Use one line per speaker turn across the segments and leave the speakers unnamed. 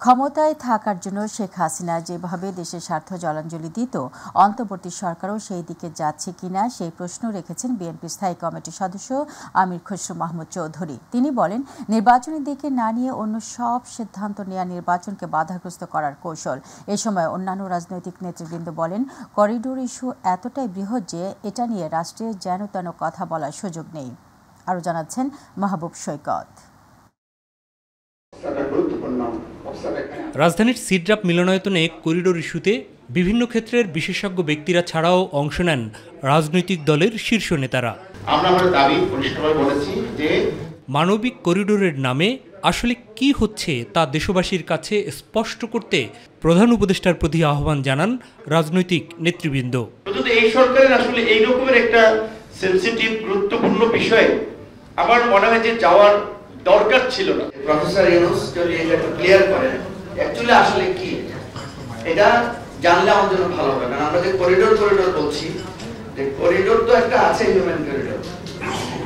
ক্ষমতায় থাকার জন্য শেখ হাসিনা যেভাবে দেশের স্বার্থ জলাঞ্জলি দিত, অন্তর্বর্তী সরকারও সেই দিকে যাচ্ছে কিনা সেই প্রশ্ন রেখেছেন বিএনপি স্থায়ী কমিটির সদস্য আমির খসরু মাহমুদ চৌধুরী। তিনি বলেন, নির্বাচনের দিকে না নিয়ে অন্য সব সিদ্ধান্ত নেওয়া নির্বাচনকে বাধাগ্রস্ত করার কৌশল। এ সময় অন্যান্য রাজনৈতিক নেতৃবৃন্দ বলেন, করিডোর ইস্যু এতটাই বৃহৎ যে এটা নিয়ে রাষ্ট্রের যেন তেন কথা বলার সুযোগ নেই। আরও জানাচ্ছেন মাহবুব সৈকত।
রাজধানীর সিড্রাপ মিলনায়তনে করিডোর ইস্যুতে বিভিন্ন ক্ষেত্রের বিশেষজ্ঞ ব্যক্তিরা ছাড়াও অংশ নেন রাজনৈতিক দলের শীর্ষ নেতারা। মানবিক করিডোরের নামে আসলে কি হচ্ছে তা দেশবাসীর কাছে স্পষ্ট করতে প্রধান উপদেষ্টার প্রতি আহ্বান জানান রাজনৈতিক নেতৃবৃন্দ।
এই সরকারের আসলে এই রকমের একটা সেনসিটিভ গুরুত্বপূর্ণ বিষয় আমার মনে হয় যে যাওয়ার দরকার ছিল না। প্রফেসর ইউনূস যদি এটা ক্লিয়ার করেন অ্যাকচুয়ালি আসলে কি, এটা জানলে আমাদের জন্য ভালো হবে। কারণ আমরা যে করিডোর বলছি, যে করিডোর তো একটা আছে, হিউম্যান করিডোর,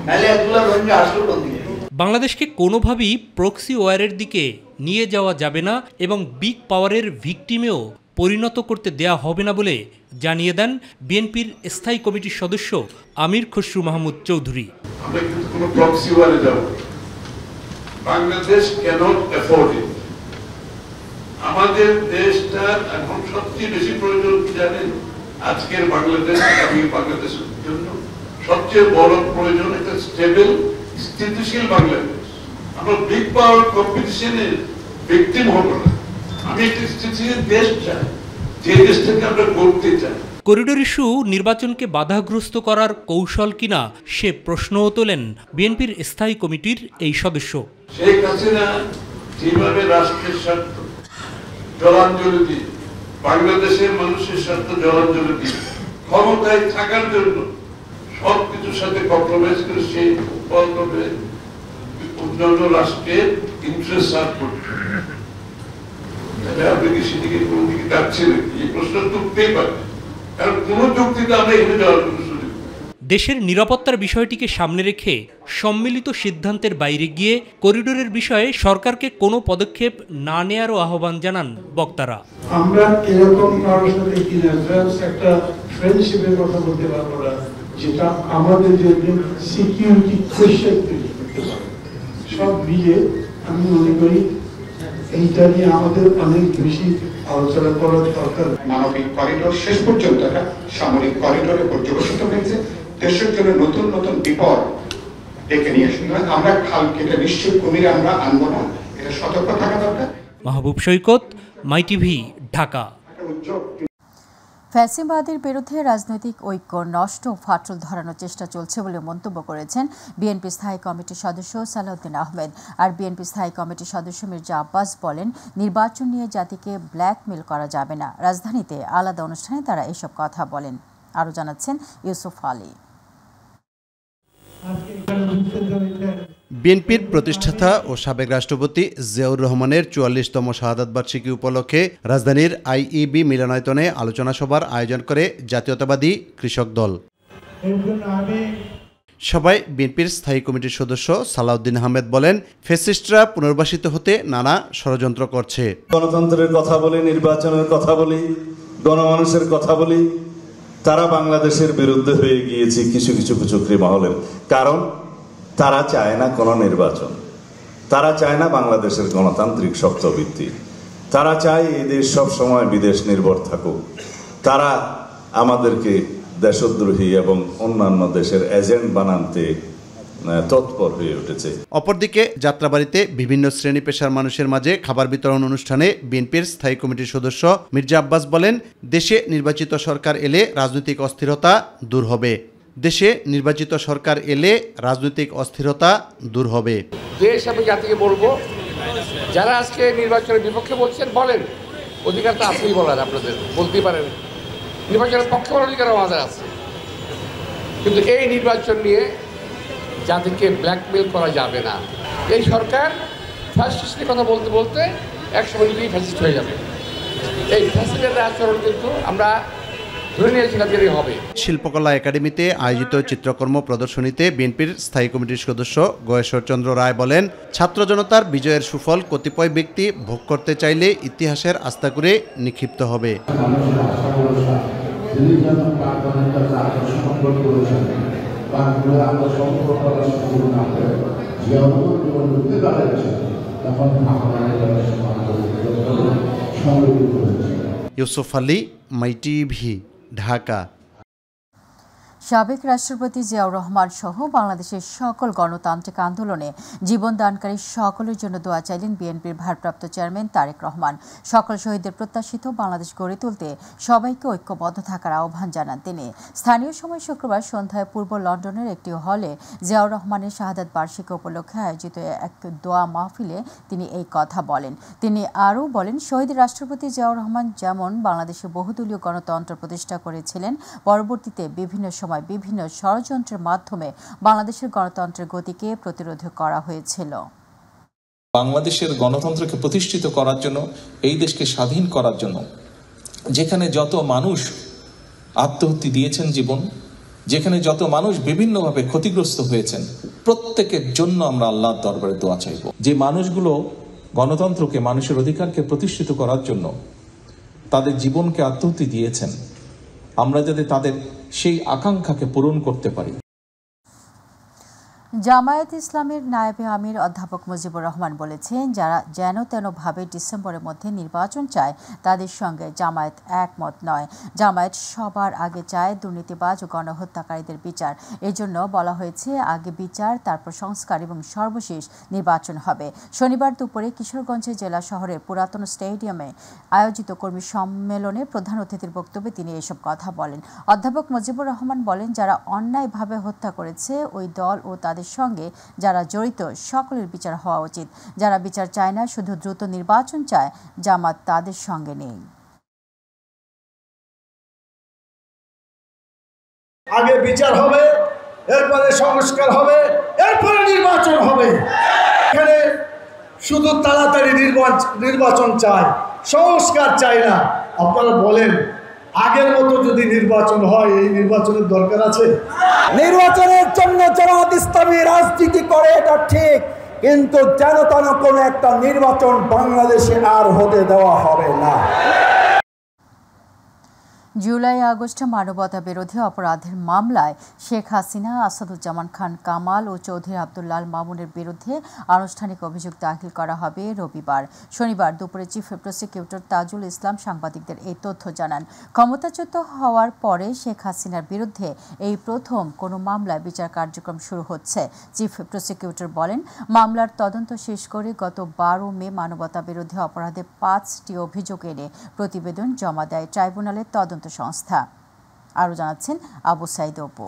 নাহলে এগুলো রোহিঙ্গা আসলে কোন দিকে?
বাংলাদেশকে কোনোভাবেই প্রক্সি ওয়ারের দিকে নিয়ে যাওয়া যাবে না এবং বিগ পাওয়ারের ভিকটিমেও পরিণত করতে দেয়া হবে না বলে জানিয়ে দেন বিএনপির স্থায়ী কমিটির সদস্য আমির খসরু মাহমুদ চৌধুরী।
আমরা কিন্তু কোনো প্রক্সি ওয়ারে যাব, বাংলাদেশ ক্যানট অ্যাফোর্ড ইট। আমাদের দেশটার এখন সবচেয়ে বেশি প্রয়োজন কি জানেন? আজকের বাংলাদেশ, আগামী বাংলাদেশের জন্য সবচেয়ে বড় প্রয়োজন একটা স্টেবল, স্থিতিশীল বাংলাদেশ। আমরা বিগ পাওয়ার কম্পিটিশনের ভিকটিম হব না। আমি একটা স্থিতিশীল দেশ চাই, যে দেশটাকে আমরা গড়তে চাই।
করিডোর ইস্যু নির্বাচনকে বাধাগ্রস্ত করার কৌশল কিনা সে প্রশ্নও তোলেন বিএনপির স্থায়ী কমিটির এই সদস্য।
শেখ হাসিনা যেভাবে রাষ্ট্রের স্বার্থ জলাঞ্জলি দিয়ে, বাংলাদেশের মানুষের স্বার্থ জলাঞ্জলি দিয়ে ক্ষমতায় থাকার জন্য সবকিছুর সাথে কম্প্রোমাইজ করে সেই উপকল্পে অন্যান্য রাষ্ট্রের ইন্টারেস্ট সার্ভ করছে। আপনি কি সেদিকে কোন দিকে যাচ্ছেন? এই প্রশ্ন তুলতেই পারে, কারণ কোন যুক্তিতে আমরা এখানে যাওয়ার কোনো সুযোগ।
দেশের নিরাপত্তার বিষয়টিকে সামনে রেখে সম্মিলিত সিদ্ধান্তের বাইরে গিয়ে করিডোরের বিষয়ে সরকারকে কোনো পদক্ষেপ না নেয়ারও আহ্বান জানান বক্তারা।
আমরা এরকম কারোর সাথে কিনা একটা ফ্রেন্ডশিপের কথা বলতে পারবো না, যেটা আমাদের জন্য সিকিউরিটি কোয়েশ্চেন তৈরি করতে পারে। সব মিলে আমি মনে করি এইটা নিয়ে আমাদের অনেক বেশি আলোচনা করার দরকার।
মানবিক করিডোর শেষ পর্যন্ত একটা সামরিক করিডোরে পর্যবসিত হয়েছে। দেশের জন্য নতুন নতুন বিপদ ডেকে নিয়ে আসে। আমরা খাল কেটে নিশ্চয় কুমিরে আমরা আনবো না, এটা সতর্ক থাকা দরকার।
মাহবুব সৈকত, মাই টিভি, ঢাকা।
ফ্যাসিবাদের বিরুদ্ধে রাজনৈতিক ঐক্য নষ্ট ও ফাটল ধরানোর চেষ্টা চলছে বলে মন্তব্য করেছেন বিএনপি স্থায়ী কমিটির সদস্য সালাউদ্দিন আহমেদ। আর বিএনপি স্থায়ী কমিটির সদস্য মির্জা আব্বাস বলেন, নির্বাচন নিয়ে জাতিকে ব্ল্যাকমেল করা যাবে না। রাজধানীতে আলাদা অনুষ্ঠানে তারা এসব কথা বলেন। আরও জানাচ্ছেন ইউসুফ আলী।
বিএনপির প্রতিষ্ঠাতা ও সাবেক রাষ্ট্রপতি জিয়াউর রহমানের ৪৪তম শাহাদাত বার্ষিকী উপলক্ষে রাজধানীর আইইবি মিলনায়তনে আলোচনা সভার আয়োজন করে জাতীয়তাবাদী কৃষক দল। সভায় বিএনপির স্থায়ী কমিটির সদস্য সালাউদ্দিন আহমেদ বলেন, ফ্যাসিস্টরা পুনর্বাসিত হতে নানা ষড়যন্ত্র করছে।
গণতন্ত্রের কথা বলি, নির্বাচনের কথা বলি, গণমানুষের কথা বলি, তারা বাংলাদেশের বিরুদ্ধে হয়ে গিয়েছে কিছু কিছু কুচক্রী মহলের। কারণ তারা চায় না কোনো নির্বাচন, তারা চায় না বাংলাদেশের গণতান্ত্রিক শক্তভিত্তি, তারা চায় এই দেশ সব সময় বিদেশ নির্ভর থাকুক। তারা আমাদেরকে দেশদ্রোহী এবং অন্যান্য দেশের এজেন্ট বানাতে তৎপর হয়ে উঠেছে।
অপরদিকে যাত্রাবাড়িতে বিভিন্ন শ্রেণী পেশার মানুষের মাঝে খাবার বিতরণ অনুষ্ঠানে বিএনপির স্থায়ী কমিটির সদস্য মির্জা আব্বাস বলেন, দেশে নির্বাচিত সরকার এলে রাজনৈতিক অস্থিরতা দূর হবে। দেশে নির্বাচিত সরকার এলে রাজনৈতিক অস্থিরতা দূর হবে।
দেশ এবং জাতিকে বলবো, যারা আজকে নির্বাচনের বিপক্ষে বলছেন বলেন, অধিকার তো আছেই বলার, আপনাদের বলতেই পারেন। নির্বাচনের পক্ষে বলার অধিকার আমাদের আছে, কিন্তু এই নির্বাচন নিয়ে জাতিকে ব্ল্যাকমেল করা যাবে না। এই সরকার ফ্যাসিস্টের কথা বলতে বলতে একসময় নিজেই ফ্যাসিস্ট হয়ে যাবে। এই ফ্যাসিস্টের আচরণ কিন্তু আমরা ধরে নিয়েছি কাজেরই হবে।
শিল্পকলা একাডেমিতে আয়োজিত চিত্রকর্ম প্রদর্শনীতে বিএনপির স্থায়ী কমিটির সদস্য গয়েশ্বরচন্দ্র রায় বলেন, ছাত্র জনতার বিজয়ের সুফল কতিপয় ব্যক্তি ভোগ করতে চাইলে ইতিহাসের আস্থা করে নিক্ষিপ্ত হবে। ইউসুফ আলী, মাই টিভি, ঢাকা।
সাবেক রাষ্ট্রপতি জিয়াউর রহমান সহ বাংলাদেশের সকল গণতান্ত্রিক আন্দোলনে জীবনদানকারী সকলের জন্য দোয়া চাইলেন বিএনপির ভারপ্রাপ্ত চেয়ারম্যান তারেক রহমান। সকল শহীদদের প্রত্যাশিত বাংলাদেশ গড়ে তুলতে সবাইকে ঐক্যবদ্ধ থাকার আহ্বান জানান তিনি। স্থানীয় সময় শুক্রবার সন্ধ্যায় পূর্ব লন্ডনের একটি হলে জিয়াউর রহমানের শাহাদাত বার্ষিকী উপলক্ষে আয়োজিত এক দোয়া মাহফিলে তিনি এই কথা বলেন। তিনি আরও বলেন, শহীদ রাষ্ট্রপতি জিয়াউর রহমান যেমন বাংলাদেশে বহুদলীয় গণতন্ত্র প্রতিষ্ঠা করেছিলেন, পরবর্তীতে বিভিন্ন সময় বিভিন্ন ষড়যন্ত্রের মাধ্যমে বাংলাদেশের গণতন্ত্রের গতিকে প্রতিরোধ করা হয়েছিল।
বাংলাদেশের গণতন্ত্রকে প্রতিষ্ঠিত করার জন্য, এই দেশকে স্বাধীন করার জন্য যেখানে যত মানুষ আত্মহত্যা দিয়েছেন জীবন, যেখানে যত মানুষ বিভিন্নভাবে ক্ষতিগ্রস্ত হয়েছেন, প্রত্যেকের জন্য আমরা আল্লাহর দরবারে দোয়া চাইব। যে মানুষগুলো গণতন্ত্রকে, মানুষের অধিকারকে প্রতিষ্ঠিত করার জন্য তাদের জীবনকে আত্মহত্যা দিয়েছেন, আমরা যাতে তাদের সেই আকাঙ্ক্ষাকে পূরণ করতে পারি।
জামায়াত ইসলামের নায়েবে আমির অধ্যাপক মুজিবুর রহমান বলেছেন, যারা যেন তেনভাবে ডিসেম্বরের মধ্যে নির্বাচন চায় তাদের সঙ্গে জামায়াত একমত নয়। জামায়াত সবার আগে চায় দুর্নীতিবাজ ও গণহত্যাকারীদের বিচার। এজন্য বলা হয়েছে আগে বিচার, তারপর সংস্কার এবং সর্বশেষ নির্বাচন হবে। শনিবার দুপুরে কিশোরগঞ্জে জেলা শহরের পুরাতন স্টেডিয়ামে আয়োজিত কর্মী সম্মেলনে প্রধান অতিথির বক্তব্যে তিনি এসব কথা বলেন। অধ্যাপক মুজিবুর রহমান বলেন, যারা অন্যায়ভাবে হত্যা করেছে ওই দল ও তাদের সঙ্গে যারা জড়িত সকলের বিচার হওয়া উচিত। যারা বিচার চায় না, শুধু দ্রুত নির্বাচন চায়, জামাত তাদের সঙ্গে নেই।
আগে বিচার হবে, এরপরে সংস্কার হবে, এরপরে নির্বাচন হবে। এখানে শুধু তাড়াতাড়ি নির্বাচন চায়, সংস্কার চায় না। আপনারা বলেন, আগের মতো যদি নির্বাচন হয়, এই নির্বাচনের দরকার আছে?
নির্বাচনের জন্য জামাত ইসলামী রাজনীতি করে, এটা ঠিক, কিন্তু যেন তেন কোনো একটা নির্বাচন বাংলাদেশে আর হতে দেওয়া হবে না।
জুলাই আগস্টে মানবতা বিরোধী অপরাধের মামলায় শেখ হাসিনা, আসাদুজ্জামান খান কামাল ও চৌধুরী আব্দুল্লাহ মামুনের বিরুদ্ধে আনুষ্ঠানিক অভিযোগ দাখিল করা হবে রবিবার। শনিবার দুপুরে চিফ প্রসিকিউটর তাজুল ইসলাম সাংবাদিকদের এই তথ্য জানান। ক্ষমতাচ্যুত হওয়ার পরে শেখ হাসিনার বিরুদ্ধে এই প্রথম কোনো মামলায় বিচার কার্যক্রম শুরু হচ্ছে। চিফ প্রসিকিউটর বলেন, মামলার তদন্ত শেষ করে গত 12 মে মানবতা বিরোধী অপরাধে 5টি অভিযোগ এনে প্রতিবেদন জমা দেয় ট্রাইব্যুনালের তদন্ত সংস্থা। আরও জানাচ্ছেন আবু সাইদ অপু।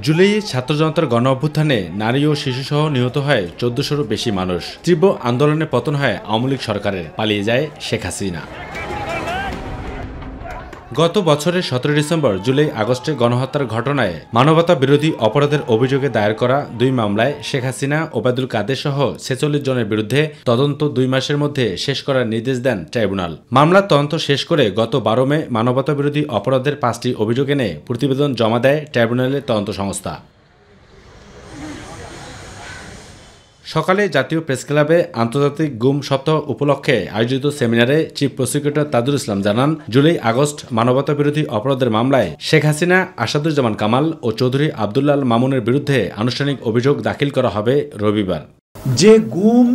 জুলাইয়ে ছাত্র জনতার গণ অভ্যুত্থানে নারী ও শিশুসহ নিহত হয় 1400-রও বেশি মানুষ। তীব্র আন্দোলনে পতন হয় আওয়ামী লীগ সরকারের, পালিয়ে যায় শেখ হাসিনা। গত বছরের 17 ডিসেম্বর জুলাই আগস্টে গণহত্যার ঘটনায় মানবতা বিরোধী অপরাধের অভিযোগে দায়ের করা 2 মামলায় শেখ হাসিনা, ওবায়দুল কাদের সহ 46 জনের বিরুদ্ধে তদন্ত 2 মাসের মধ্যে শেষ করার নির্দেশ দেন ট্রাইব্যুনাল। মামলার তদন্ত শেষ করে গত 12 মে মানবতা বিরোধী অপরাধের 5টি অভিযোগ এনে প্রতিবেদন জমা দেয় ট্রাইব্যুনালের তদন্ত সংস্থা। সকালে জাতীয় প্রেস ক্লাবে আন্তর্জাতিক গুম সপ্তাহ উপলক্ষে আয়োজিত সেমিনারে চিফ প্রসিকিউটর তাজুল ইসলাম জানান, জুলাই আগস্ট মানবতা বিরোধী অপরাধের মামলায় শেখ হাসিনা, আসাদুজ্জামান কামাল ও চৌধুরী আব্দুল্লাহ মামুনের বিরুদ্ধে আনুষ্ঠানিক অভিযোগ দাখিল করা হবে রবিবার।
যে গুম,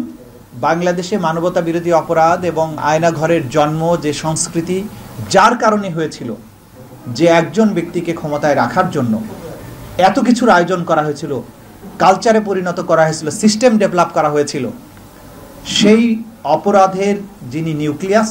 বাংলাদেশে মানবতা বিরোধী অপরাধ এবং আয়নাঘরের জন্ম, যে সংস্কৃতি যার কারণে হয়েছিল, যে একজন ব্যক্তিকে ক্ষমতায় রাখার জন্য এত কিছুর আয়োজন করা হয়েছিল, কালচারে পরিণত করা হয়েছিল, সিস্টেম ডেভেলপ করা হয়েছিল, সেই অপরাধের যিনি নিউক্লিয়াস,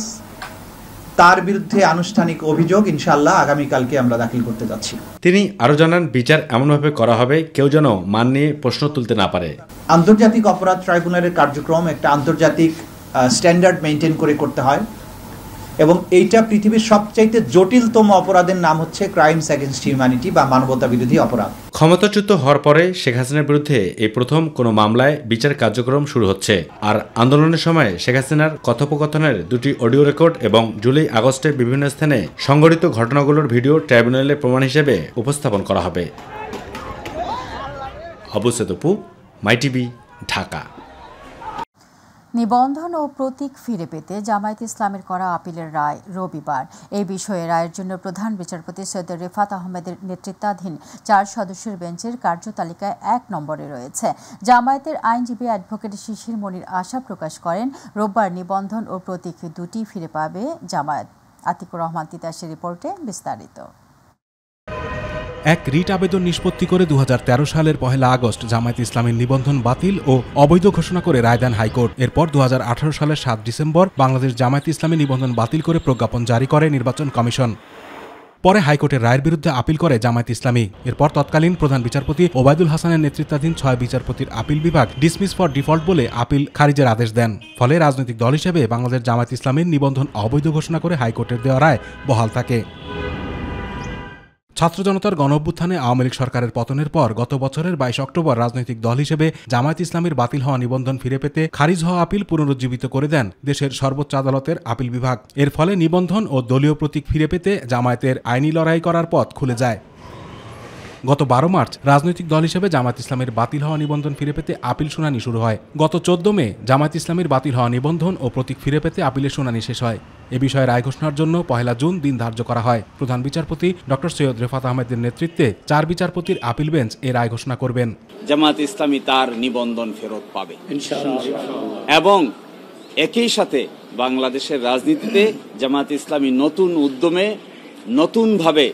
তার বিরুদ্ধে আনুষ্ঠানিক অভিযোগ ইনশাআল্লাহ আগামীকালকে আমরা দাখিল করতে যাচ্ছি।
তিনি আরও জানান, বিচার এমনভাবে করা হবে কেউ যেন মান নিয়ে প্রশ্ন তুলতে না পারে।
আন্তর্জাতিক অপরাধ ট্রাইব্যুনালের কার্যক্রম একটা আন্তর্জাতিক স্ট্যান্ডার্ড মেনটেন করে করতে হয়। এবং এইটা পৃথিবীর সবচাইতে জটিলতম অপরাধের নাম হচ্ছে ক্রাইমস এগেইনস্ট হিউম্যানিটি বা মানবতা বিরোধী অপরাধ।
ক্ষমতাচ্যুত হওয়ার পরে শেখ হাসিনার বিরুদ্ধে এই প্রথম কোনো মামলায় বিচার কার্যক্রম শুরু হচ্ছে। আর আন্দোলনের সময় শেখ হাসিনার কথোপকথনের দুটি অডিও রেকর্ড এবং জুলাই আগস্টে বিভিন্ন স্থানে সংঘটিত ঘটনাগুলোর ভিডিও ট্রাইব্যুনালে প্রমাণ হিসেবে উপস্থাপন করা হবে। আবু সেতপু, মাইটিভি, ঢাকা।
নিবন্ধন ও প্রতীক ফিরে পেতে জামায়াতে ইসলামের করা আপিলের রায় রবিবার। এই বিষয়ে রায়ের জন্য প্রধান বিচারপতি সৈয়দ রেফাত আহমেদের নেতৃত্বাধীন 4 সদস্যের বেঞ্চের কার্যতালিকায় 1 নম্বরে রয়েছে। জামায়াতের আইনজীবী অ্যাডভোকেট শিশির মনির আশা প্রকাশ করেন, রোববার নিবন্ধন ও প্রতীক দুটি ফিরে পাবে জামায়াত। আতিকুর রহমান তিতাসের রিপোর্টে বিস্তারিত।
এক রিট আবেদন নিষ্পত্তি করে 2013 সালের 1 আগস্ট জামায়াত ইসলামের নিবন্ধন বাতিল ও অবৈধ ঘোষণা করে রায় দেন হাইকোর্ট। এরপর 2018 সালের 7 ডিসেম্বর বাংলাদেশ জামায়াত ইসলামী নিবন্ধন বাতিল করে প্রজ্ঞাপন জারি করে নির্বাচন কমিশন। পরে হাইকোর্টের রায়ের বিরুদ্ধে আপিল করে জামায়াত ইসলামী। এরপর তৎকালীন প্রধান বিচারপতি ওবায়দুল হাসানের নেতৃত্বাধীন 6 বিচারপতির আপিল বিভাগ ডিসমিস ফর ডিফল্ট বলে আপিল খারিজের আদেশ দেন। ফলে রাজনৈতিক দল হিসেবে বাংলাদেশ জামায়াত ইসলামীর নিবন্ধন অবৈধ ঘোষণা করে হাইকোর্টের দেওয়া রায় বহাল থাকে। ছাত্র জনতার গণঅভ্যুত্থানে আওয়ামী লীগ সরকারের পতনের পর গত বছরের 22 অক্টোবর রাজনৈতিক দল হিসেবে জামায়াত ইসলামীর বাতিল হওয়া নিবন্ধন ফিরে পেতে খারিজ হওয়া আপিল পুনরুজ্জীবিত করে দেন দেশের সর্বোচ্চ আদালতের আপিল বিভাগ। এর ফলে নিবন্ধন ও দলীয় প্রতীক ফিরে পেতে জামায়াতের আইনি লড়াই করার পথ খুলে যায়। গত 12 মার্চ রাজনৈতিক দল হিসেবে জামায়াত ইসলামের বাতিল হওয়া নিবন্ধন ফিরে পেতে আপিল শুনানি শুরু হয়। গত 14 মে জামায়াত ইসলামের বাতিল হওয়া নিবন্ধন ও প্রতীক ফিরে পেতে আপিলের শুনানি শেষ হয়। এ বিষয়ে রায় ঘোষণার জন্য 1 জুন দিন ধার্য করা হয়। প্রধান বিচারপতি ডক্টর সৈয়দ রেফাত আহমেদের নেতৃত্বে 4 বিচারপতির আপিল বেঞ্চ এ রায় ঘোষণা করবেন।
জামায়াত ইসলামী তার নিবন্ধন ফেরত পাবে ইনশাআল্লাহ, এবং একই সাথে বাংলাদেশের রাজনীতিতে জামায়াত ইসলামী নতুন উদ্যমে নতুনভাবে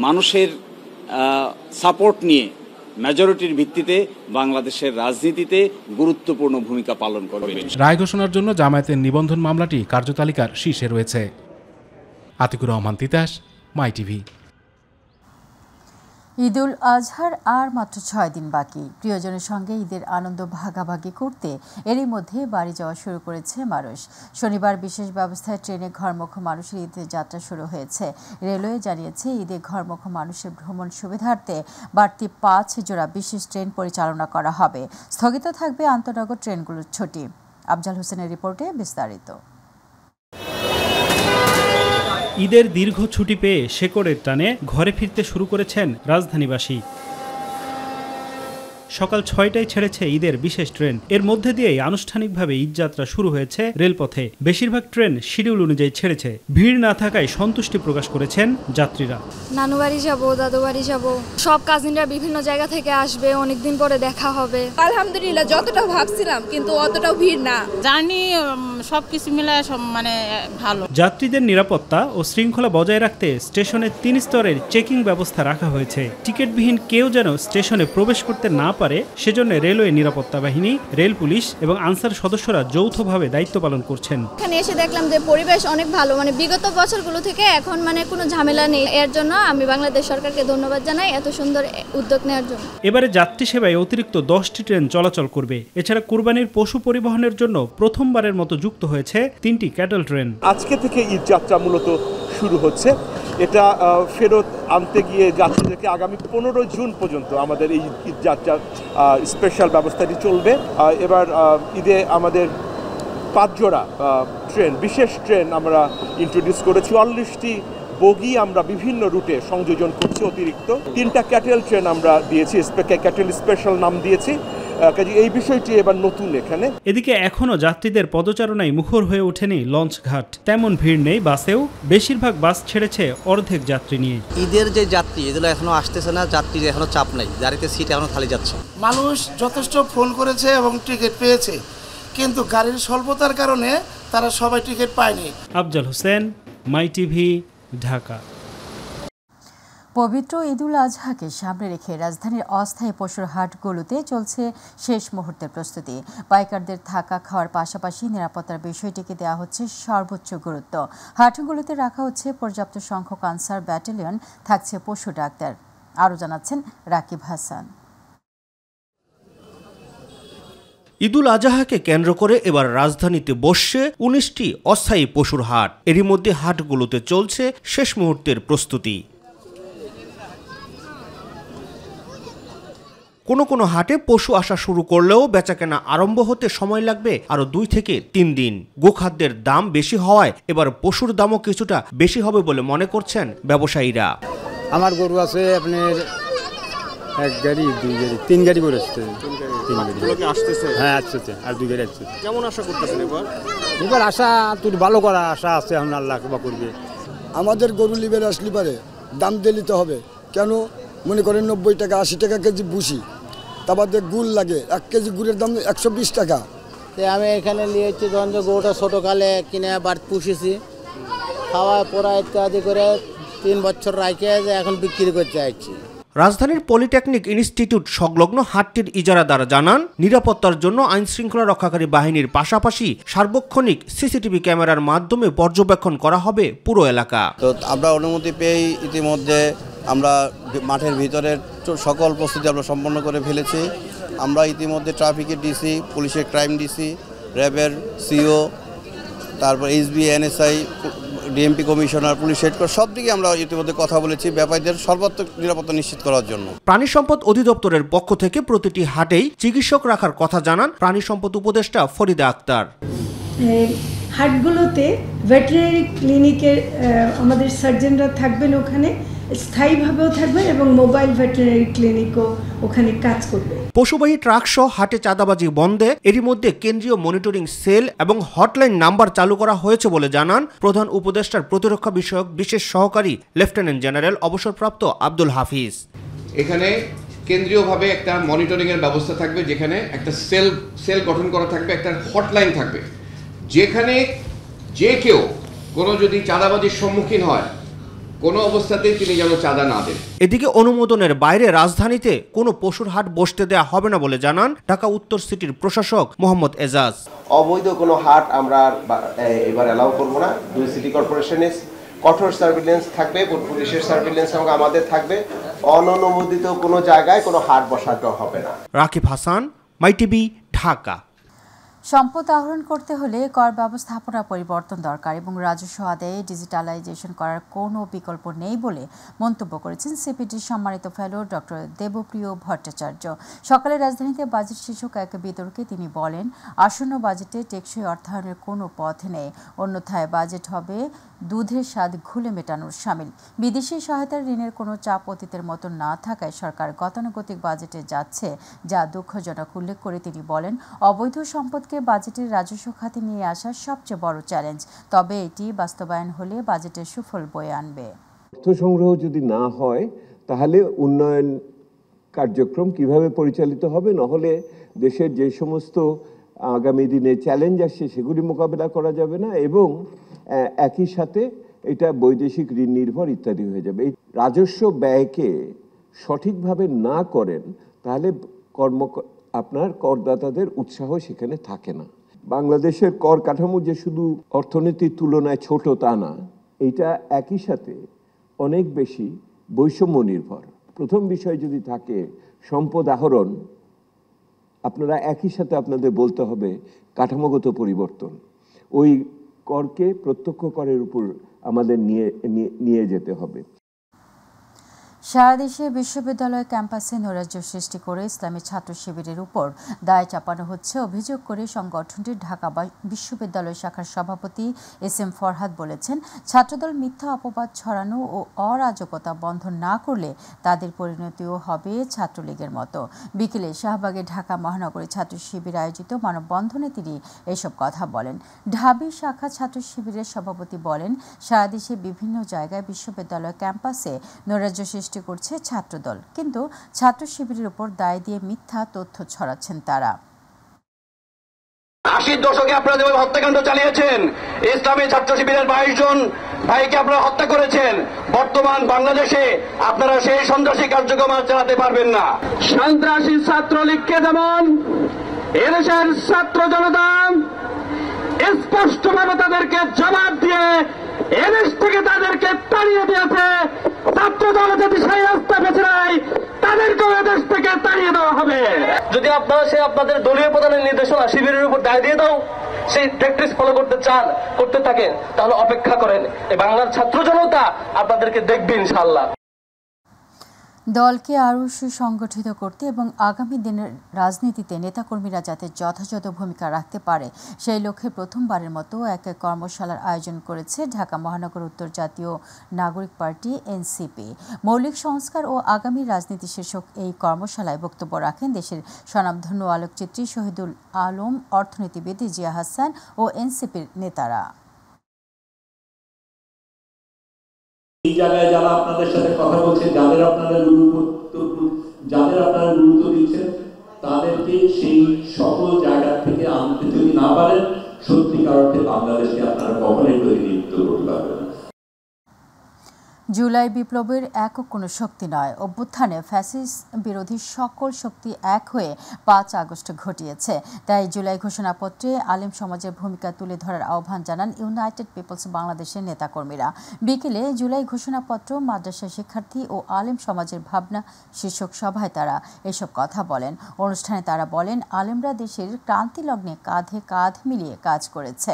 মানুষের সাপোর্ট নিয়ে মেজরিটির ভিত্তিতে বাংলাদেশের রাজনীতিতে গুরুত্বপূর্ণ ভূমিকা পালন করবে।
রায় ঘোষণার জন্য জামায়াতের নিবন্ধন মামলাটি কার্যতালিকার শীর্ষে রয়েছে। আতিকুর রহমান তিতাস, মাইটিভি।
ঈদুল আজহার আর মাত্র 6 দিন বাকি। প্রিয়জনের সঙ্গে ঈদের আনন্দ ভাগাভাগি করতে এরই মধ্যে বাড়ি যাওয়া শুরু করেছে মানুষ। শনিবার বিশেষ ব্যবস্থায় ট্রেনে ঘরমুখ মানুষের ঈদের যাত্রা শুরু হয়েছে। রেলওয়ে জানিয়েছে ঈদে ঘরমুখ মানুষের ভ্রমণ সুবিধার্থে বাড়তি 5 জোড়া বিশেষ ট্রেন পরিচালনা করা হবে। স্থগিত থাকবে আন্তনগর ট্রেনগুলোর ছুটি। আফজাল হোসেনের রিপোর্টে বিস্তারিত।
ঈদের দীর্ঘ ছুটি পেয়ে শেকড়ের টানে ঘরে ফিরতে শুরু করেছেন রাজধানীবাসী। সকাল 6টায় ছেড়েছে ঈদের বিশেষ ট্রেন। এর মধ্যে দিয়েই আনুষ্ঠানিকভাবে ঈদযাত্রা শুরু হয়েছে রেলপথে। বেশিরভাগ ট্রেন শিডিউল অনুযায়ী ছেড়েছে। ভিড় না থাকায় সন্তুষ্টি প্রকাশ করেছেন যাত্রীরা।
নানু বাড়ি যাবো, দাদু বাড়ি যাবো, সব কাজিনরা বিভিন্ন জায়গা থেকে আসবে, অনেকদিন পরে দেখা হবে।
আলহামদুলিল্লাহ, যতটা ভাবছিলাম কিন্তু অতটাও ভিড় না।
জানি সবকিছু মিলে মানে ভালো।
যাত্রীদের নিরাপত্তা ও শৃঙ্খলা বজায় রাখতে স্টেশনে 3 স্তরের চেকিং ব্যবস্থা রাখা হয়েছে। টিকিটবিহীন কেউ যেন স্টেশনে প্রবেশ করতে না পারে সেজন্য রেলওয়ে নিরাপত্তা বাহিনী, রেল পুলিশ এবং আনসার সদস্যরা যৌথভাবে দায়িত্ব পালন করছেন।
এখানে এসে দেখলাম যে পরিবেশ অনেক ভালো, মানে বিগত বছরগুলো থেকে এখন মানে কোনো ঝামেলা নেই। এর জন্য আমি বাংলাদেশ সরকারকে ধন্যবাদ জানাই এত সুন্দর উদ্যোগ নেওয়ার জন্য।
এবারে যাত্রী সেবায় অতিরিক্ত 10টি ট্রেন চলাচল করবে। এছাড়া কুরবানির পশু পরিবহনের জন্য প্রথমবারের মতো যুক্ত হয়েছে 3টি ক্যাটল ট্রেন।
আজকে থেকে ঈদ যাত্রা মূলত শুরু হচ্ছে। এটা ফেরত আনতে গিয়ে যাত্রীদেরকে আগামী 15 জুন পর্যন্ত আমাদের এই ঈদ যাত্রা স্পেশাল ব্যবস্থাটি চলবে। এবার ঈদে আমাদের 5 জোড়া ট্রেন, বিশেষ ট্রেন আমরা ইন্ট্রোডিউস করেছি। 44টি বগি আমরা বিভিন্ন রুটে সংযোজন করছি। অতিরিক্ত 3টা ক্যাটেল ট্রেন আমরা দিয়েছি, ক্যাটেল স্পেশাল নাম দিয়েছি। এই বিষয়টি এবার নতুন এখানে।
এদিকে এখনো যাত্রীদের পদচারণায় মুখর হয়ে ওঠেনি লঞ্চ ঘাট। তেমন ভিড় নেই বাসেও। বেশিরভাগ বাস ছেড়েছে অর্ধেক যাত্রী নিয়ে।
ঈদের যে যাত্রী এগুলো এখনো আসতেছে না, যাত্রীর এখনো চাপ নাই, গাড়িতে সিট এখনো খালি যাচ্ছে।
মানুষ যথেষ্ট ফোন করেছে এবং টিকিট পেয়েছে, কিন্তু গাড়ির স্বল্পতার কারণে তারা সবাই টিকিট পায়নি।
আফজাল হোসেন, মাইটিভি, ঢাকা।
পবিত্র ঈদুল আজহাকে সামনে রেখে রাজধানীর অস্থায়ী পশুর হাটগুলোতে চলছে শেষ মুহূর্তের প্রস্তুতি। পাইকারদের থাকা খাওয়ার পাশাপাশি নিরাপত্তার বিষয়টিকে দেওয়া হচ্ছে সর্বোচ্চ গুরুত্ব। হাটগুলোতে রাখা হচ্ছে পর্যাপ্ত সংখ্যক আনসার ব্যাটালিয়ন, থাকছে পশু ডাক্তার। আরও জানাচ্ছেন রাকিব হাসান।
ঈদুল আজহাকে কেন্দ্র করে এবার রাজধানীতে বসছে 19টি অস্থায়ী পশুর হাট। এরই মধ্যে হাটগুলোতে চলছে শেষ মুহূর্তের প্রস্তুতি। কোনো হাটে পশু আসা শুরু করলেও বেচাকেনা আরম্ভ হতে সময় লাগবে আরো 2 থেকে 3 দিন। গোখাদ্যের দাম বেশি হওয়ায় এবার পশুর দামও কিছুটা বেশি হবে বলে মনে করছেন ব্যবসায়ীরা।
আমার গরু আছে আপনার 1 গাড়ি 2 গাড়ি 3 গাড়ি করে আসছে। 3 গাড়ি আসতেছে। হ্যাঁ আসছে, আর 2 গাড়ি আসছে।
কেমন আশা করতেছেন
এবার আশা তুই ভালো করা আশা আছে, এখন আল্লাহ কৃপা করবে।
আমাদের গরু লিবের আসলে পারে দাম দিয়ে নিতে হবে। কেন মনে করেন 90 টাকা 80 টাকা কেজি ভুসি, তারপর গুড় লাগে, 1 কেজি গুড়ের দাম 120 টাকা।
আমি এখানে নিয়েছি ধরুন যে গরুটা ছোটোকালে কিনে বাড়ি পুষেছি, খাওয়া পড়া ইত্যাদি করে 3 বছর রাখে এখন বিক্রি করতে চাইছি।
রাজধানীর পলিটেকনিক ইনস্টিটিউট সংলগ্ন হাটটির ইজারাদার জানান, নিরাপত্তার জন্য আইন শৃঙ্খলা রক্ষাকারী বাহিনীর পাশাপাশি সার্বক্ষণিক সিসিটিভি ক্যামেরার মাধ্যমে পর্যবেক্ষণ করা হবে পুরো এলাকা।
তো আমরা অনুমতি পেয়েই ইতিমধ্যে আমরা মাঠের ভিতরের সকল প্রস্তুতি আমরা সম্পন্ন করে ফেলেছি। আমরা ইতিমধ্যে ট্রাফিকের ডিসি, পুলিশের ক্রাইম ডিসি, র্যাবের সিও, তারপর SB, NSI, DMP commissioner, police headquarter সব দিকে আমরা ইতিমধ্যে কথা বলেছি ব্যাপারীদের সর্বাত্মক নিরাপত্তা নিশ্চিত করার জন্য। প্রাণী সম্পদ অধিদপ্তরের পক্ষ থেকে প্রতিটি হাটেই চিকিৎসক রাখার কথা জানান প্রাণী সম্পদ উপদেষ্টা ফরিদা আক্তার।
হাটগুলোতে ভেটেরিনারি ক্লিনিকের আমাদের সার্জনরা থাকবেন, ওখানে স্থায়ীভাবেও থাকবেন এবং মোবাইল ভেটেরিনারি ক্লিনিকও ওখানে কাজ করবে।
পশুবাহী ট্রাক সহ হাটে চাঁদাবাজি বন্ধে এরই মধ্যে কেন্দ্রীয় মনিটরিং সেল এবং হটলাইন নাম্বার চালু করা হয়েছে বলে জানান প্রধান উপদেষ্টার প্রতিরক্ষা বিষয়ক বিশেষ সহকারী লেফটেন্যান্ট জেনারেল অবসরপ্রাপ্ত আব্দুল হাফিজ।
এখানে কেন্দ্রীয়ভাবে একটা মনিটরিং এর ব্যবস্থা থাকবে, যেখানে একটা সেল গঠন করা থাকবে, একটা হটলাইন থাকবে, যেখানে যে কেউ কোনো যদি চাঁদাবাজির সম্মুখীন হয় কোনো অবস্থাতেই তিনি যেন চাঁদা না দেন।
এদিকে অনুমোদনের বাইরে রাজধানীতে কোনো পশুর হাট বসতে দেয়া হবে না বলে জানান ঢাকা উত্তর সিটির প্রশাসক মোহাম্মদ এজাজ।
অবৈধ কোনো হাট আমরা এবার অ্যালাউ করব না। 2 সিটি কর্পোরেশনের কঠোর সার্ভিলেন্স থাকবে, পুলিশের সার্ভিলেন্স আমাদের থাকবে। অননুমোদিত কোনো জায়গায় কোনো হাট বসাতে হবে না।
রাকিব হাসান, মাই টিভি, ঢাকা।
সম্পদ আহরণ করতে হলে কর ব্যবস্থাপনা পরিবর্তন দরকার এবং রাজস্ব আদায়ে ডিজিটালাইজেশন করার কোনো বিকল্প নেই বলে মন্তব্য করেছেন সিপিডির সম্মানিত ফেলো ডক্টর দেবপ্রিয় ভট্টাচার্য। সকালে রাজধানীতে বাজেট শীর্ষক এক বিতর্কে তিনি বলেন, আসন্ন বাজেটে টেকসই অর্থায়নের কোনো পথ নেই, অন্যথায় বাজেট হবে দুধের স্বাদ ঘুলে মেটানোর শামিল। বিদেশি সহায়তার ঋণের কোনো চাপ অতীতের মতো না থাকায় সরকার গতানুগতিক বাজেটে যাচ্ছে, যা দুঃখজনক উল্লেখ করে তিনি বলেন, অবৈধ সম্পদকে বাজেটের রাজস্ব খাতে নিয়ে আসা সবচেয়ে বড় চ্যালেঞ্জ, তবে এটি বাস্তবায়ন হলে বাজেটের সুফল বয়ে আনবে।
অর্থ সংগ্রহ যদি না হয় তাহলে উন্নয়ন কার্যক্রম কিভাবে পরিচালিত হবে, নহলে দেশের যে সমস্ত আগামী দিনে চ্যালেঞ্জ আসছে সেগুলি মোকাবেলা করা যাবে না এবং একই সাথে এটা বৈদেশিক ঋণ নির্ভর ইত্যাদি হয়ে যাবে। এই রাজস্ব ব্যয়কে সঠিকভাবে না করেন তাহলে আপনার করদাতাদের উৎসাহ সেখানে থাকে না। বাংলাদেশের কর কাঠামো যে শুধু অর্থনীতির তুলনায় ছোট তা না, এটা একই সাথে অনেক বেশি বৈষম্য নির্ভর। প্রথম বিষয় যদি থাকে সম্পদ আহরণ, আপনারা একই সাথে আপনাদের বলতে হবে কাঠামোগত পরিবর্তন। ওই করকে প্রত্যক্ষ করের উপর আমাদের নিয়ে যেতে হবে।
সারা দেশে বিশ্ববিদ্যালয় ক্যাম্পাসে নৈরাজ্য সৃষ্টি করে ইসলামী ছাত্র শিবিরের উপর দায় চাপানো হচ্ছে অভিযোগ করে সংগঠনটির ঢাকা বিশ্ববিদ্যালয় শাখার সভাপতি এস.এম. ফরহাদ বলেছেন, ছাত্রদল মিথ্যা অপবাদ ছড়ানো ও অরাজকতা বন্ধ না করলে তাদের পরিণতিও হবে ছাত্রলীগের মতো। বিকেলে শাহবাগে ঢাকা মহানগরী ছাত্র শিবির আয়োজিত মানববন্ধনে তিনি এসব কথা বলেন। ঢাবি শাখা ছাত্র শিবিরের সভাপতি বলেন, সারা দেশে বিভিন্ন জায়গায় বিশ্ববিদ্যালয় ক্যাম্পাসে নৈরাজ্য সৃষ্টি করছে ছাত্রদল, কিন্তু ছাত্র শিবিরের উপর দায় দিয়ে মিথ্যা তথ্য ছড়াচ্ছেন তারা।
80 দশকে আপনারা যেভাবে হত্যাকাণ্ড চালিয়েছেন, ইসলামী ছাত্র শিবিরের 22 জন ভাইকে আপনারা হত্যা করেছেন, বর্তমান বাংলাদেশে আপনারা সেই সন্ত্রাসী কার্যক্রম চালাতে পারবেন না। সন্ত্রাসী ছাত্রলীগকে যেমন এদেশের ছাত্র জনতা স্পষ্টভাবে তাদেরকে জবাব দিয়ে এদেশ থেকে তাদেরকে তাড়িয়ে দিয়েছে। ছাত্র দল যদি সেই রাস্তা বেছে নেয় তাদেরকেও এদেশ থেকে তাড়িয়ে দেওয়া হবে। যদি আপনারা সে আপনাদের দলীয় প্রধানের নির্দেশনা শিবিরের উপর দায় দিয়ে দাও, সেই প্র্যাকটিস ফলো করতে থাকেন, তাহলে অপেক্ষা করেন, এই বাংলার ছাত্র জনতা আপনাদেরকে দেখবে ইনশাআল্লাহ।
দলকে আরও সুসংগঠিত করতে এবং আগামী দিনের রাজনীতিতে নেতাকর্মীরা যাতে যথাযথ ভূমিকা রাখতে পারে সেই লক্ষ্যে প্রথমবারের মতো এক কর্মশালার আয়োজন করেছে ঢাকা মহানগর উত্তর জাতীয় নাগরিক পার্টি এনসিপি। মৌলিক সংস্কার ও আগামী রাজনীতি শীর্ষক এই কর্মশালায় বক্তব্য রাখেন দেশের স্বনামধন্য আলোকচিত্রী শহীদুল আলম, অর্থনীতিবিদ জিয়া হাসান ও এনসিপির নেতারা।
এই জায়গায় যারা আপনাদের সাথে কথা বলছেন, যাদের আপনারা গুরুত্ব দিচ্ছেন, তাদেরকে সেই সকল জায়গা থেকে আনতে যদি না পারেন, সত্যিকার অর্থে বাংলাদেশকে আপনারা কখনোই প্রতিনিধিত্ব করতে পারবেন না।
জুলাই বিপ্লবের একক কোনো শক্তি নয়, অভ্যুত্থানে ফ্যাসিস্ট বিরোধী সকল শক্তি এক হয়ে 5 আগস্ট ঘটিয়েছে। তাই জুলাই ঘোষণাপত্রে আলেম সমাজের ভূমিকা তুলে ধরার আহ্বান জানান ইউনাইটেড পিপলস বাংলাদেশের নেতাকর্মীরা। বিকেলে জুলাই ঘোষণাপত্র, মাদ্রাসা শিক্ষার্থী ও আলেম সমাজের ভাবনা শীর্ষক সভায় তারা এসব কথা বলেন। অনুষ্ঠানে তারা বলেন, আলেমরা দেশের ক্রান্তি লগ্নে কাঁধে কাঁধ মিলিয়ে কাজ করেছে।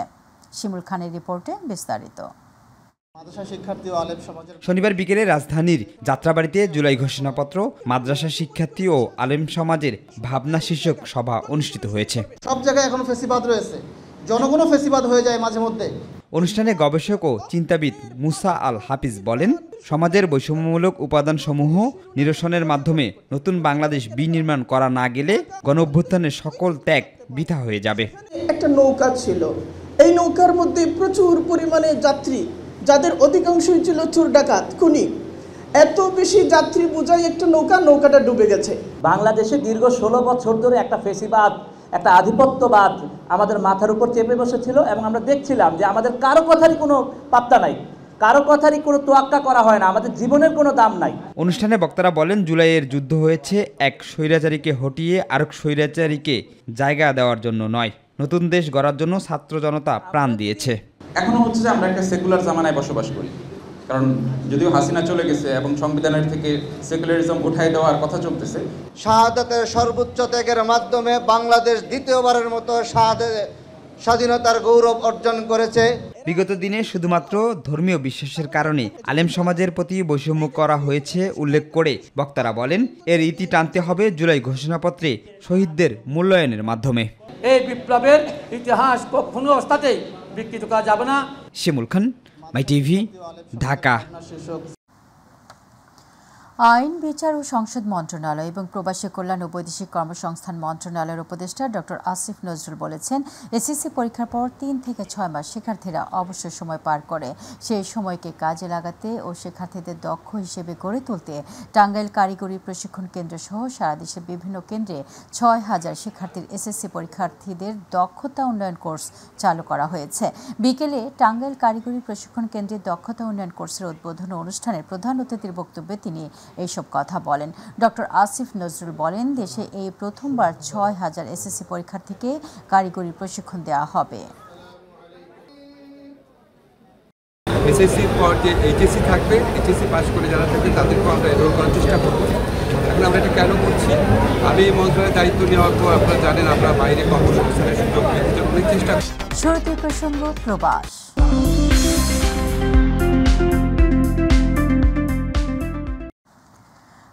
শিমুল খানের রিপোর্টে বিস্তারিত।
শনিবার বিকেলে রাজধানীর যাত্রাবাড়িতে জুলাই ঘোষণাপত্র, মাদ্রাসা শিক্ষার্থী ও আলেম সমাজের ভাবনা শীর্ষক সভা অনুষ্ঠিত হয়েছে।
সব জায়গায় এখনো ফেসিবাদ রয়েছে, জনগণও ফেসিবাদ হয়ে যায় মাঝে মধ্যে।
অনুষ্ঠানে গবেষক ও চিন্তাবিদ মুসা আল হাফিজ বলেন, সমাজের বৈষম্যমূলক উপাদানসমূহ নিরসনের মাধ্যমে নতুন বাংলাদেশ বিনির্মাণ করা না গেলে গণঅভ্যুত্থানের সকল ত্যাগ বৃথা হয়ে যাবে।
একটা নৌকা ছিল, এই নৌকার মধ্যে প্রচুর পরিমাণে যাত্রী, যাদের অধিকাংশই ছিল চোর ডাকাত খুনি। এত বেশি যাত্রী বোঝাই একটা নৌকাটা ডুবে গেছে।
বাংলাদেশে দীর্ঘ 16 বছর ধরে একটা ফেসিবাদ, একটা আধিপত্যবাদ আমাদের মাথার উপর চেপে বসেছিল এবং আমরা দেখছিলাম যে আমাদের কারো কথারই কোনো পাত্তা নাই, কারো কথারই কোনো তোয়াক্কা করা হয় না, আমাদের জীবনের কোনো দাম নাই।
অনুষ্ঠানে বক্তারা বলেন, জুলাইয়ের যুদ্ধ হয়েছে এক স্বৈরাচারীকে হটিয়ে আরেক স্বৈরাচারীকে জায়গা দেওয়ার জন্য নয়, নতুন দেশ গড়ার জন্য ছাত্র জনতা প্রাণ দিয়েছে।
এখনো হচ্ছে যে আমরা একটা সেকুলার জামানায় বসবাস করি, কারণ যদিও হাসিনা চলে গেছে এবং সংবিধানের থেকে সেকুলারিজম উঠাই দেওয়ার কথা চলতেছে।
শাহাদাতের সর্বোচ্চ ত্যাগের মাধ্যমে বাংলাদেশ দ্বিতীয়বারের মতো স্বাধীনতার গৌরব অর্জন করেছে।
বিগত দিনে শুধুমাত্র ধর্মীয় বিশ্বাসের কারণে আলেম সমাজের প্রতি বৈষম্য করা হয়েছে উল্লেখ করে বক্তারা বলেন, এর ইতি টানতে হবে জুলাই ঘোষণাপত্রে শহীদদের মূল্যায়নের মাধ্যমে।
এই বিপ্লবের ইতিহাস কখনো অস্থাতেই বিকৃত করা যাবে না।
শিমুল খান, মাই টিভি, ঢাকা।
আইন, বিচার ও সংসদ মন্ত্রণালয় এবং প্রবাসী কল্যাণ ও বৈদেশিক কর্মসংস্থান মন্ত্রণালয়ের উপদেষ্টা ডক্টর আসিফ নজরুল বলেছেন, এসএসসি পরীক্ষার পর 3 থেকে 6 মাস শিক্ষার্থীরা অবসর সময় পার করে। সেই সময়কে কাজে লাগাতে ও শিক্ষার্থীদের দক্ষ হিসেবে গড়ে তুলতে টাঙ্গাইল কারিগরি প্রশিক্ষণ কেন্দ্র সহ সারা দেশের বিভিন্ন কেন্দ্রে 6000 শিক্ষার্থীর এসএসসি পরীক্ষার্থীদের দক্ষতা উন্নয়ন কোর্স চালু করা হয়েছে। বিকেলে টাঙ্গাইল কারিগরি প্রশিক্ষণ কেন্দ্রের দক্ষতা উন্নয়ন কোর্সের উদ্বোধন অনুষ্ঠানে প্রধান অতিথির বক্তব্যে তিনি এইসব কথা বলেন। ডক্টর আসিফ নজরুল বলেন, দেশে এই প্রথমবার 6000 এসএসসি পরীক্ষার্থীকে কারিগরি প্রশিক্ষণ দেওয়া হবে।
এসএসসির পর যে এইচএসসি থাকবে, এইচএসসি পাস করে যারা থাকবে তাদেরকেও আমরা এনরোল করার চেষ্টা করবো। এখন আমরা এটা কেন করছি, আমি এই মন্ত্রণালয়ের দায়িত্ব নেওয়ার পর আপনারা জানেন আমরা বাইরে কর্মসংস্থানের সুযোগ বৃদ্ধির অনেক চেষ্টা করছি।
শুরুতে প্রসঙ্গ প্রবাস।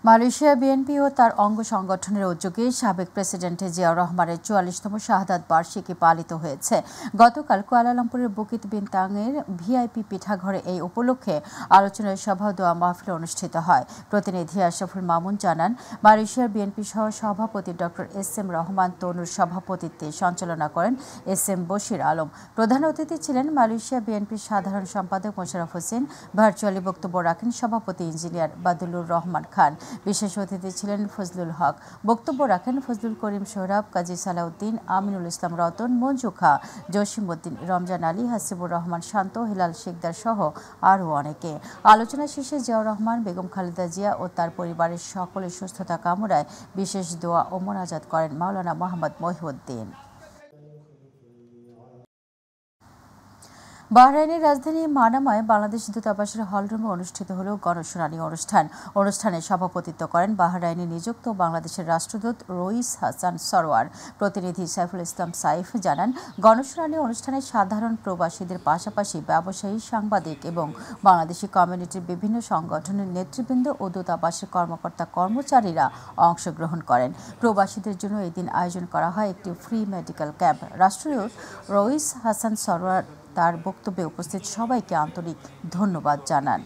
মালয়েশিয়া বিএনপি ও তার অঙ্গ সংগঠনের উদ্যোগে সাবেক প্রেসিডেন্ট জিয়াউর রহমানের 44তম শাহাদাত বার্ষিকী পালিত হয়েছে। গতকাল কুয়ালালামপুরের বুকিত বিনতাংয়ের ভিআইপি পিঠাঘরে এই উপলক্ষে আলোচনা সভা দোয়া মাহফিল অনুষ্ঠিত হয়। প্রতিনিধি আশরাফুল মামুন জানান, মালয়েশিয়ার বিএনপি সহ সভাপতি ডক্টর এস.এম. রহমান তনুর সভাপতিত্বে সঞ্চালনা করেন এস.এম. বশির আলম। প্রধান অতিথি ছিলেন মালয়েশিয়া বিএনপির সাধারণ সম্পাদক মোশাররফ হোসেন। ভার্চুয়ালি বক্তব্য রাখেন সভাপতি ইঞ্জিনিয়ার বাদুলুর রহমান খান। বিশেষ অতিথি ছিলেন ফজলুল হক। বক্তব্য রাখেন ফজলুল করিম সোহরাব, কাজী সালাউদ্দিন, আমিনুল ইসলাম রতন, মঞ্জু খা, জসিম উদ্দিন, রমজান আলী, হাসিবুর রহমান শান্ত, হিলাল শেখদার সহ আরও অনেকে। আলোচনা শেষে জিয়াউর রহমান, বেগম খালেদা জিয়া ও তার পরিবারের সকলের সুস্থতা কামনায় বিশেষ দোয়া ও মোনাজাত করেন মাওলানা মোহাম্মদ মহিউদ্দিন। বাহরাইনের রাজধানী মানামায় বাংলাদেশ দূতাবাসের হলরুমে অনুষ্ঠিত হল গণশুনানি অনুষ্ঠানে সভাপতিত্ব করেন বাহরাইনে নিযুক্ত বাংলাদেশের রাষ্ট্রদূত রইস হাসান সরোয়ার। প্রতিনিধি সাইফুল ইসলাম সাইফ জানান, গণশুনানি অনুষ্ঠানে সাধারণ প্রবাসীদের পাশাপাশি ব্যবসায়ী, সাংবাদিক এবং বাংলাদেশি কমিউনিটির বিভিন্ন সংগঠনের নেতৃবৃন্দ ও দূতাবাসের কর্মচারীরা অংশগ্রহণ করেন। প্রবাসীদের জন্য এই দিন আয়োজন করা হয় একটি ফ্রি মেডিকেল ক্যাম্প। রাষ্ট্রদূত রইস হাসান সরোয়ার তার বক্তব্যে উপস্থিত সবাইকে আন্তরিক ধন্যবাদ জানান।